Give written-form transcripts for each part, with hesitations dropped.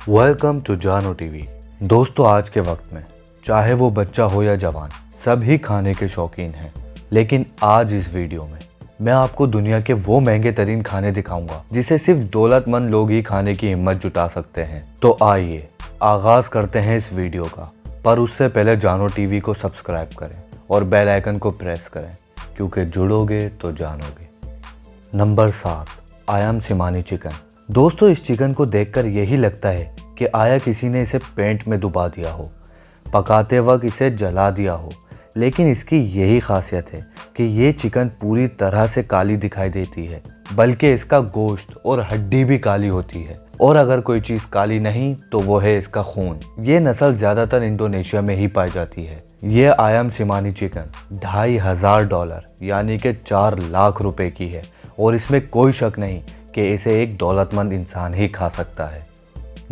Welcome to जानो TV. दोस्तों, आज के वक्त में चाहे वो बच्चा हो या जवान, सभी खाने के शौकीन हैं। लेकिन आज इस वीडियो में मैं आपको दुनिया के वो महंगे तरीन खाने दिखाऊंगा जिसे सिर्फ दौलतमंद लोग ही खाने की हिम्मत जुटा सकते हैं। तो आइए आगाज करते हैं इस वीडियो का। पर उससे पहले जानो टीवी को सब्सक्राइब करें और बेल आइकन को प्रेस करें, क्योंकि जुड़ोगे तो जानोगे। नंबर 7, आयाम सिमानी चिकन। दोस्तों, इस चिकन को देखकर यही लगता है कि आया किसी ने इसे पेंट में डुबा दिया हो, पकाते वक्त इसे जला दिया हो। लेकिन इसकी यही खासियत है कि ये चिकन पूरी तरह से काली दिखाई देती है, बल्कि इसका गोश्त और हड्डी भी काली होती है। और अगर कोई चीज़ काली नहीं तो वो है इसका खून। ये नस्ल ज़्यादातर इंडोनेशिया में ही पाई जाती है। ये आयाम सिमानी चिकन $2500 यानी कि 4 लाख रुपए की है, और इसमें कोई शक नहीं कि इसे एक दौलतमंद इंसान ही खा सकता है।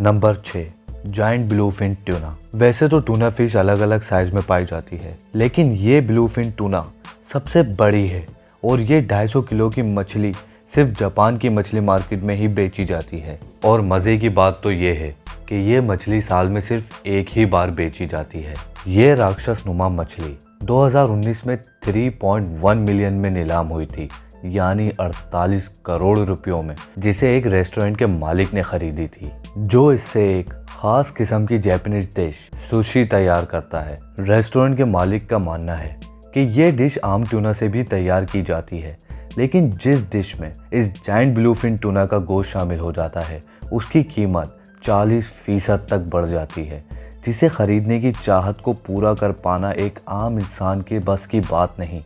Number 6, giant bluefin tuna. वैसे तो टूना फिश अलग अलग साइज में पाई जाती है, लेकिन ये ब्लूफिन टूना सबसे बड़ी है और ये 250 किलो की मछली सिर्फ जापान की मछली मार्केट में ही बेची जाती है। और मज़े की बात तो ये है कि ये मछली साल में सिर्फ एक ही बार बेची जाती है। ये राक्षस नुमा मछली 2019 में 3.1 मिलियन में नीलाम हुई थी, यानी 48 करोड़ रुपयों में, जिसे एक रेस्टोरेंट के मालिक ने खरीदी थी, जो इससे एक खास किस्म की जापानीज डिश सुशी तैयार करता है। रेस्टोरेंट के मालिक का मानना है कि ये डिश आम टूना से भी तैयार की जाती है, लेकिन जिस डिश में इस जायंट ब्लूफिन टूना का गोश्त शामिल हो जाता है, उसकी कीमत 40% तक बढ़ जाती है, जिसे खरीदने की चाहत को पूरा कर पाना एक आम इंसान के बस की बात नहीं।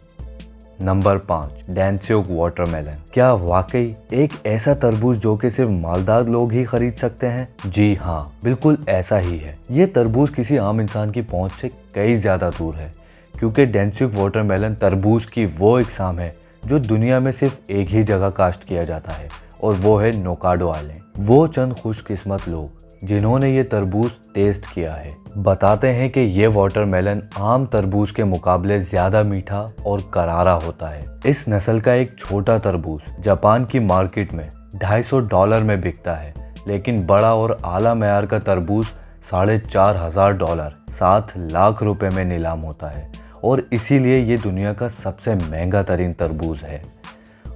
Number 5, Densuke watermelon. क्या वाकई एक ऐसा तरबूज जो कि सिर्फ मालदार लोग ही खरीद सकते हैं? जी हाँ, बिल्कुल ऐसा ही है। ये तरबूज किसी आम इंसान की पहुंच से कई ज़्यादा दूर है, क्योंकि डैनस्योक वाटरमेलन तरबूज की वो इकसाम है जो दुनिया में सिर्फ एक ही जगह काश्त किया जाता है, और वो है नोकाडो आइलैंड। वो चंद खुशकिस्मत लोग जिन्होंने ये तरबूज टेस्ट किया है बताते हैं कि ये वाटरमेलन आम तरबूज के मुकाबले ज़्यादा मीठा और करारा होता है। इस नस्ल का एक छोटा तरबूज जापान की मार्केट में $250 में बिकता है, लेकिन बड़ा और आला मयार का तरबूज $4500 7 लाख रुपए में नीलाम होता है, और इसीलिए ये दुनिया का सबसे महंगा तरीन तरबूज है।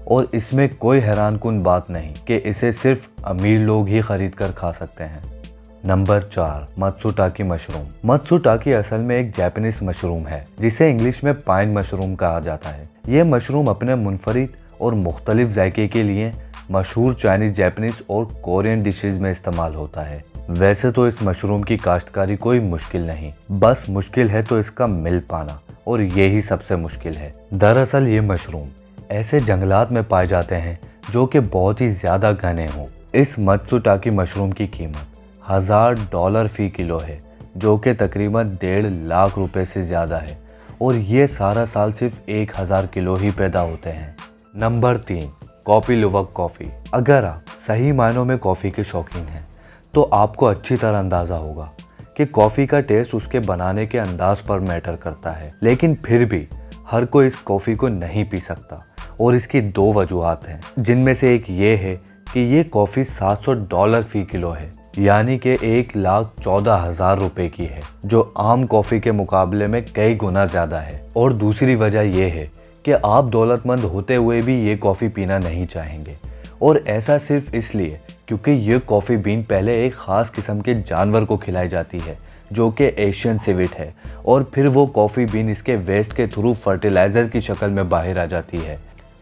और इसमें कोई हैरानकुन बात नहीं कि इसे सिर्फ अमीर लोग ही खरीद कर खा सकते हैं। Number 4, मत्सुटाकी mushroom. मत्सुटाकी असल में एक जापानीज मशरूम है, जिसे इंग्लिश में पाइन मशरूम कहा जाता है। ये मशरूम अपने मुनफरिद और मुख्तलिफ जायके के लिए मशहूर चाइनीज, जापानीज और कोरियन डिशेज में इस्तेमाल होता है। वैसे तो इस मशरूम की काश्तकारी कोई मुश्किल नहीं, बस मुश्किल है तो इसका मिल पाना, और यही सबसे मुश्किल है। दरअसल ये मशरूम ऐसे जंगलात में पाए जाते हैं जो कि बहुत ही ज़्यादा घने हों। इस मत्सुटाकी मशरूम की कीमत $1000 फी किलो है, जो कि तकरीबन 1.5 लाख रुपए से ज़्यादा है, और ये सारा साल सिर्फ 1000 किलो ही पैदा होते हैं। Number 3, coffee luwak coffee. अगर आप सही मायनों में कॉफ़ी के शौकीन हैं तो आपको अच्छी तरह अंदाज़ा होगा कि कॉफ़ी का टेस्ट उसके बनाने के अंदाज पर मैटर करता है। लेकिन फिर भी हर कोई इस कॉफ़ी को नहीं पी सकता, और इसकी 2 वजूहात हैं, जिनमें से एक ये है कि ये कॉफ़ी $700 फी किलो है, यानी कि 1,14,000 रुपए की है, जो आम कॉफ़ी के मुकाबले में कई गुना ज़्यादा है। और दूसरी वजह यह है कि आप दौलतमंद होते हुए भी ये कॉफ़ी पीना नहीं चाहेंगे, और ऐसा सिर्फ इसलिए क्योंकि ये कॉफ़ी बीन पहले एक ख़ास किस्म के जानवर को खिलाई जाती है, जो कि एशियन सिविट है, और फिर वो कॉफ़ी बीन इसके वेस्ट के थ्रू फर्टिलाइज़र की शक्ल में बाहर आ जाती है,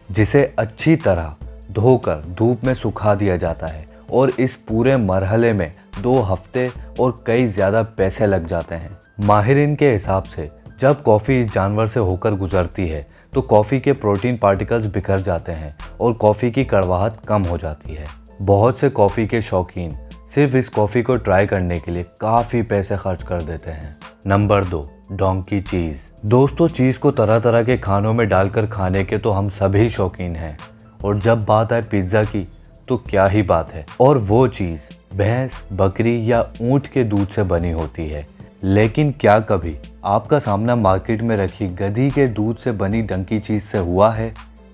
जिसे अच्छी तरह धोकर धूप में सुखा दिया जाता है। और इस पूरे मरहले में 2 हफ्ते और कई ज़्यादा पैसे लग जाते हैं। माहिरीन के हिसाब से जब कॉफ़ी इस जानवर से होकर गुजरती है तो कॉफ़ी के प्रोटीन पार्टिकल्स बिखर जाते हैं और कॉफ़ी की कड़वाहट कम हो जाती है। बहुत से कॉफ़ी के शौकीन सिर्फ इस कॉफ़ी को ट्राई करने के लिए काफ़ी पैसे खर्च कर देते हैं। नंबर 2, डोंकी चीज़। दोस्तों, चीज़ को तरह तरह के खानों में डालकर खाने के तो हम सभी शौकीन हैं, और जब बात आए पिज़्ज़ा की तो क्या ही बात है। और वो चीज़ भैंस, बकरी या ऊँट के दूध से बनी होती है। लेकिन क्या कभी आपका सामना मार्केट में रखी गधी के दूध से बनी डंकी चीज़ से हुआ है?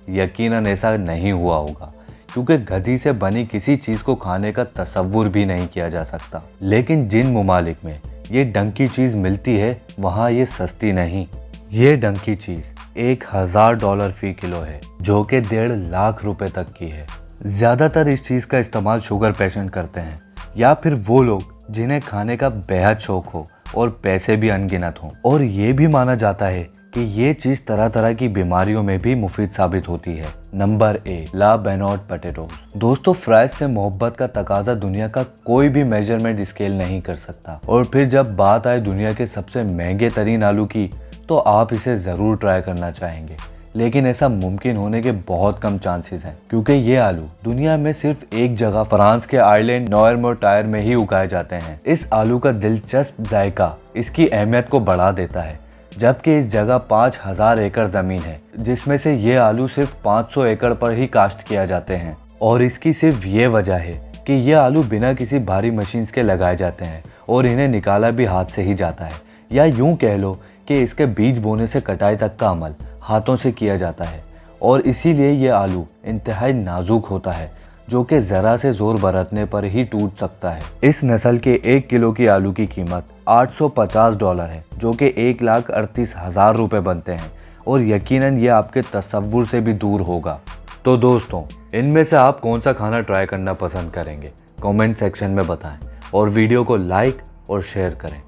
यकीनन ऐसा नहीं हुआ होगा, क्योंकि गधी से बनी किसी चीज़ को खाने का तसव्वुर भी नहीं किया जा सकता। लेकिन जिन ममालिक में ये ढंग की चीज़ मिलती है वहाँ ये सस्ती नहीं। ये ढंग की चीज़ $1000 फी किलो है, जो कि 1.5 लाख रुपए तक की है। ज़्यादातर इस चीज़ का इस्तेमाल शुगर पेशेंट करते हैं या फिर वो लोग जिन्हें खाने का बेहद शौक हो और पैसे भी अनगिनत हों। और ये भी माना जाता है कि ये चीज़ तरह तरह की बीमारियों में भी मुफीद साबित होती है। Number A, La Bonnotte potatoes. दोस्तों, फ्राइज से मोहब्बत का तकाजा दुनिया का कोई भी मेजरमेंट स्केल नहीं कर सकता। और फिर जब बात आए दुनिया के सबसे महंगे तरीन आलू की, तो आप इसे ज़रूर ट्राई करना चाहेंगे। लेकिन ऐसा मुमकिन होने के बहुत कम चांसेस हैं, क्योंकि ये आलू दुनिया में सिर्फ एक जगह फ्रांस के आइलैंड नॉर्मोटायर में ही उगाए जाते हैं। इस आलू का दिलचस्प जायका इसकी अहमियत को बढ़ा देता है, जबकि इस जगह 5000 एकड़ ज़मीन है, जिसमें से ये आलू सिर्फ 500 एकड़ पर ही काश्त किया जाते हैं। और इसकी सिर्फ ये वजह है कि ये आलू बिना किसी भारी मशीन के लगाए जाते हैं और इन्हें निकाला भी हाथ से ही जाता है, या यूँ कह लो कि इसके बीज बोने से कटाई तक का अमल हाथों से किया जाता है। और इसीलिए ये आलू इंतहाई नाजुक होता है, जो कि ज़रा से ज़ोर बरतने पर ही टूट सकता है। इस नस्ल के 1 किलो की आलू की कीमत $850 है, जो कि 1,38,000 रुपये बनते हैं। और यकीनन ये आपके तसव्वुर से भी दूर होगा। तो दोस्तों, इनमें से आप कौन सा खाना ट्राई करना पसंद करेंगे? कमेंट सेक्शन में बताएं और वीडियो को लाइक और शेयर करें।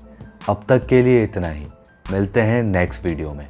अब तक के लिए इतना ही, मिलते हैं नेक्स्ट वीडियो में।